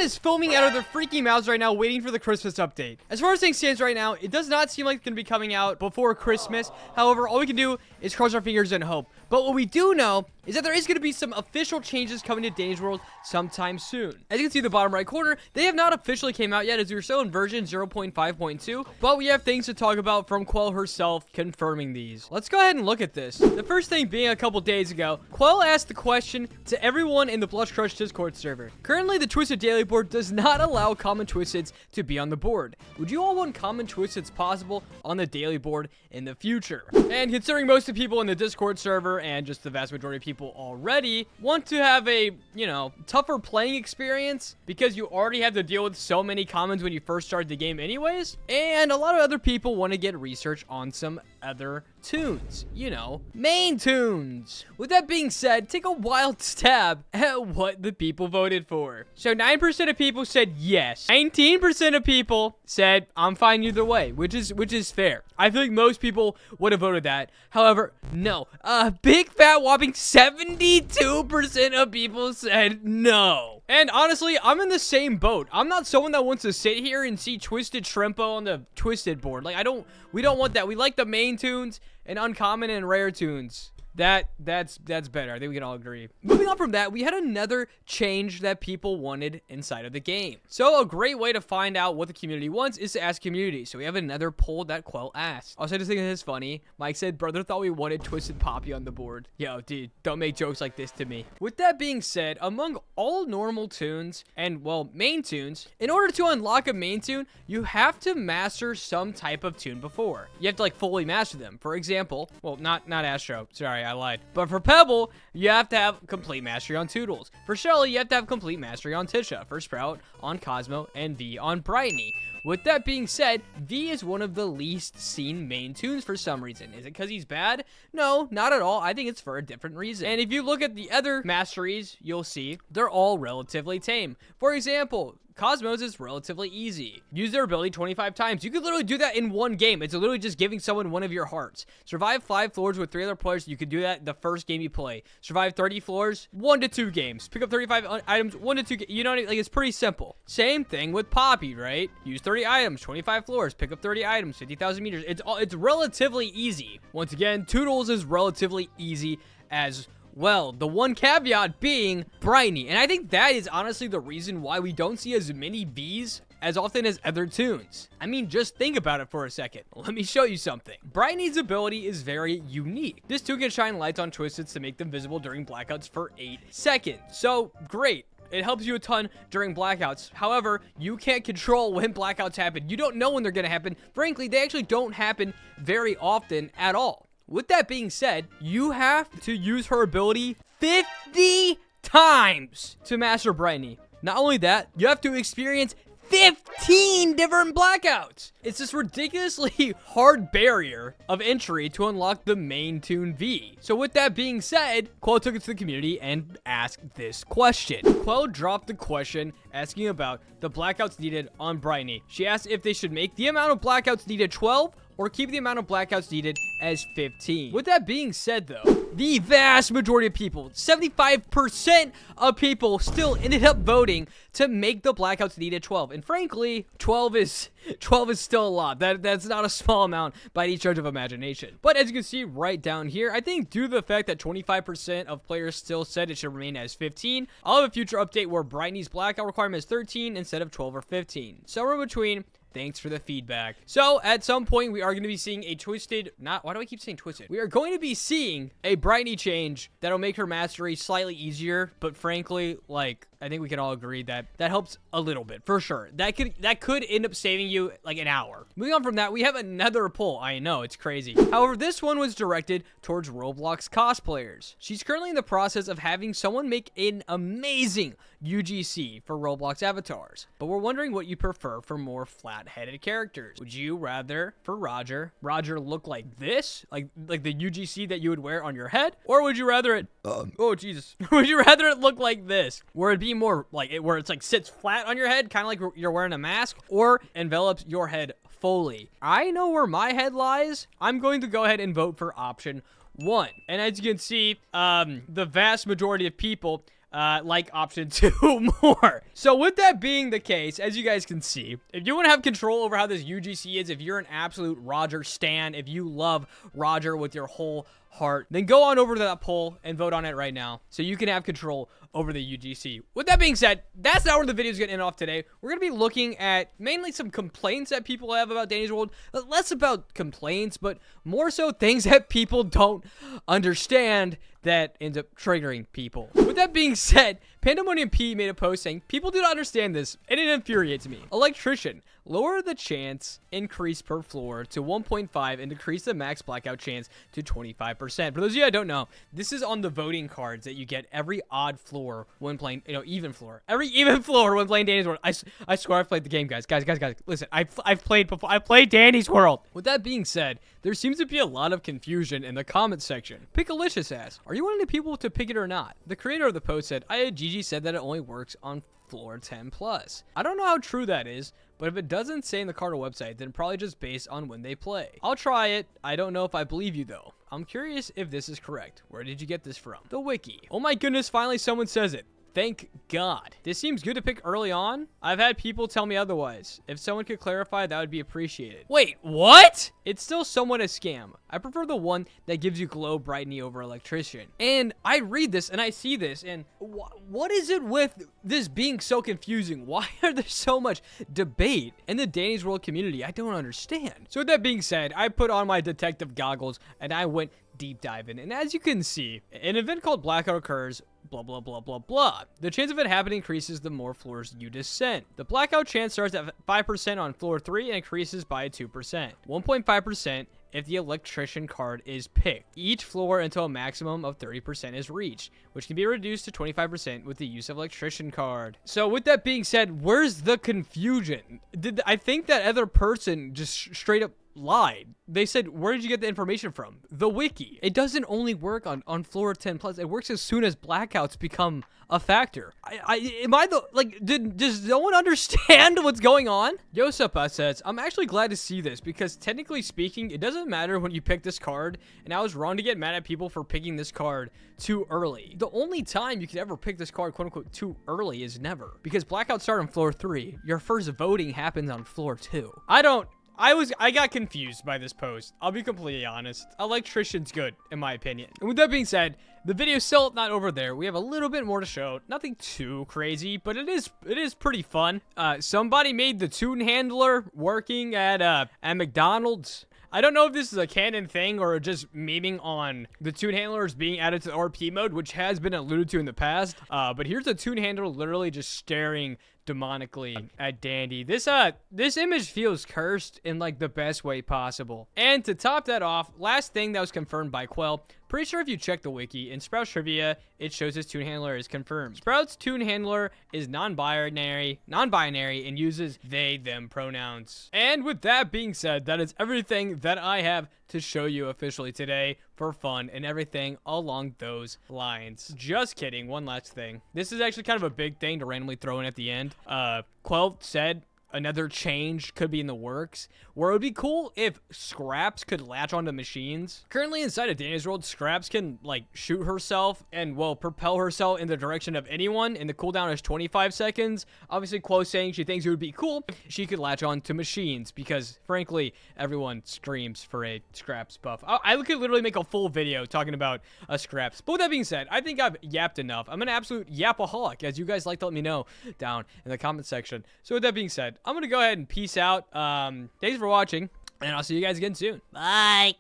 Everyone is foaming out of their freaking mouths right now, waiting for the Christmas update. As far as things stands right now, it does not seem like it's going to be coming out before Christmas. However, all we can do is cross our fingers and hope. But what we do know is that there is going to be some official changes coming to Danger World sometime soon. As you can see in the bottom right corner, they have not officially came out yet, as we're still in version 0.5.2, but we have things to talk about from Quell herself confirming these. Let's go ahead and look at this. The first thing being a couple days ago, Quell asked the question to everyone in the Blush Crush Discord server. Currently, the Twisted Daily Board does not allow common Twisteds to be on the board. Would you all want common Twisteds possible on the Daily Board in the future? And considering most of the people in the Discord server and just the vast majority of people already want to have a, you know, tougher playing experience because you already have to deal with so many commons when you first start the game anyways, and a lot of other people want to get research on some other tunes, you know, main tunes. With that being said, take a wild stab at what the people voted for. So 9% of people said yes. 19% of people said I'm fine either way, which is fair. I feel like most people would have voted that. However, no. Big fat whopping 72% of people said no. And honestly, I'm in the same boat. I'm not someone that wants to sit here and see Twisted Shrimpo on the Twisted board. Like, we don't want that. We like the main tunes and uncommon and rare tunes. That's better. I think we can all agree. Moving on from that, we had another change that people wanted inside of the game. So a great way to find out what the community wants is to ask community. So we have another poll that Quell asked. Also, I just think this is funny. Mike said, brother thought we wanted Twisted Poppy on the board. Yo, dude, don't make jokes like this to me. With that being said, among all normal tunes and, well, main tunes, in order to unlock a main tune, you have to master some type of tune before. You have to, like, fully master them. For example, well, not Astro. Sorry, I lied. But for Pebble, you have to have complete mastery on Toodles. For Shelly, you have to have complete mastery on Tisha. For Sprout, on Cosmo, and V on Brightney. With that being said, V is one of the least seen main tunes for some reason. Is it because he's bad? No, not at all. I think it's for a different reason. And if you look at the other masteries, you'll see they're all relatively tame. For example, Cosmos is relatively easy. Use their ability 25 times. You could literally do that in one game. It's literally just giving someone one of your hearts. Survive 5 floors with 3 other players. You could do that the first game you play. Survive 30 floors, 1 to 2 games. Pick up 35 items, 1 to 2 you know, like, it's pretty simple. Same thing with Poppy, right? Use 30 items, 25 floors, pick up 30 items, 50,000 meters. It's relatively easy. Once again, Toodles is relatively easy as well, the one caveat being Brightney. And I think that is honestly the reason why we don't see as many Vs as often as other tunes. I mean, just think about it for a second. Let me show you something. Brightney's ability is very unique. This tune can shine lights on Twisteds to make them visible during blackouts for 8 seconds. So, great. It helps you a ton during blackouts. However, you can't control when blackouts happen. You don't know when they're going to happen. Frankly, they actually don't happen very often at all. With that being said, you have to use her ability 50 times to master Brightney. Not only that, you have to experience 15 different blackouts. It's this ridiculously hard barrier of entry to unlock the main tune V. So with that being said, Quell took it to the community and asked this question. Quell dropped the question asking about the blackouts needed on Brightney. She asked if they should make the amount of blackouts needed 12 or keep the amount of blackouts needed as 15. With that being said though, the vast majority of people, 75% of people still ended up voting to make the blackouts needed 12. And frankly, 12 is still a lot. That's not a small amount by any stretch of imagination. But as you can see right down here, I think due to the fact that 25% of players still said it should remain as 15, I'll have a future update where Brightney's blackout requirement is 13 instead of 12 or 15. Somewhere in between. Thanks for the feedback. So, at some point, we are going to be seeing a twisted... Why do I keep saying twisted? We are going to be seeing a Brightney change that'll make her mastery slightly easier. But frankly, like, I think we can all agree that that helps a little bit, for sure. That could end up saving you, like, an hour. Moving on from that, we have another poll. I know, it's crazy. However, this one was directed towards Roblox cosplayers. She's currently in the process of having someone make an amazing UGC for Roblox avatars. But we're wondering what you prefer for more flat-headed characters. Would you rather, for Roger look like this? Like the UGC that you would wear on your head? Or would you rather it... oh, Jesus. Would you rather it look like this? Where it'd be more like where it's like sits flat on your head, kind of like you're wearing a mask, or envelops your head fully. I know where my head lies. I'm going to go ahead and vote for option 1. And as you can see, the vast majority of people like option 2 more. So with that being the case, as you guys can see, if you want to have control over how this UGC is, if you're an absolute Roger stan, if you love Roger with your whole heart, then go on over to that poll and vote on it right now so you can have control over the UGC. With that being said, that's not where the video is going to end off today. We're going to be looking at mainly some complaints that people have about Danny's World. Less about complaints, but more so things that people don't understand that ends up triggering people. With that being said, Pandemonium P made a post saying, people do not understand this, and it infuriates me. Electrician, lower the chance increase per floor to 1.5 and decrease the max blackout chance to 25%. For those of you that don't know, this is on the voting cards that you get every odd floor when playing, even floor. Every even floor when playing Danny's World. I swear I've played the game, guys. Guys, listen, I've played before. I've played Danny's World. With that being said, there seems to be a lot of confusion in the comment section. Pickalicious asks, are you one of the people to pick it or not? The creator of the post said, Gigi said that it only works on floor 10 plus. I don't know how true that is, but if it doesn't say in the Carter website, then probably just based on when they play. I'll try it. I don't know if I believe you though. I'm curious if this is correct. Where did you get this from? The wiki. Oh my goodness, finally someone says it. Thank God. This seems good to pick early on. I've had people tell me otherwise. If someone could clarify, that would be appreciated. Wait, what? It's still somewhat a scam. I prefer the one that gives you glow brightney over Electrician. And I read this and I see this and what is it with this being so confusing? Why are there so much debate in the Danny's World community? I don't understand. So with that being said, I put on my detective goggles and I went deep diving. And as you can see, an event called Blackout occurs, blah, blah, blah, blah, blah. The chance of it happening increases the more floors you descend. The blackout chance starts at 5% on floor 3 and increases by 2%. 1.5% if the Electrician card is picked. Each floor until a maximum of 30% is reached, which can be reduced to 25% with the use of Electrician card. So with that being said, where's the confusion? I think that other person just straight up lied. They said, where did you get the information from? The wiki. It doesn't only work on floor 10 plus. It works as soon as blackouts become a factor. Does no one understand what's going on? Yosepa says, I'm actually glad to see this because technically speaking, it doesn't matter when you pick this card, and I was wrong to get mad at people for picking this card too early. The only time you could ever pick this card, quote unquote, too early is never, because blackouts start on floor 3. Your first voting happens on floor 2. I got confused by this post. I'll be completely honest. Electrician's good, in my opinion. And with that being said, the video's still not over there. We have a little bit more to show. Nothing too crazy, but it is pretty fun. Somebody made the tune handler working at McDonald's. I don't know if this is a canon thing or just memeing on the tune handlers being added to RP mode, which has been alluded to in the past. But here's a tune handler literally just staring demonically at Dandy. This image feels cursed in like the best way possible. And to top that off, last thing that was confirmed by Quell, pretty sure if you check the wiki in Sprout's trivia, it shows his tune handler is confirmed. Sprout's tune handler is non-binary and uses they them pronouns. And with that being said, that is everything that I have to show you officially today for fun and everything along those lines. Just kidding. One last thing. This is actually kind of a big thing to randomly throw in at the end. Quell said another change could be in the works, where it would be cool if Scraps could latch onto machines. Currently inside of Danny's World, Scraps can like shoot herself and propel herself in the direction of anyone, and the cooldown is 25 seconds. Obviously, Quo saying she thinks it would be cool if she could latch on to machines, because frankly, everyone screams for a Scraps buff. I could literally make a full video talking about a Scraps. But with that being said, I think I've yapped enough. I'm an absolute yapaholic, as you guys like to let me know down in the comment section. So with that being said, I'm going to go ahead and peace out. Thanks for watching, and I'll see you guys again soon. Bye.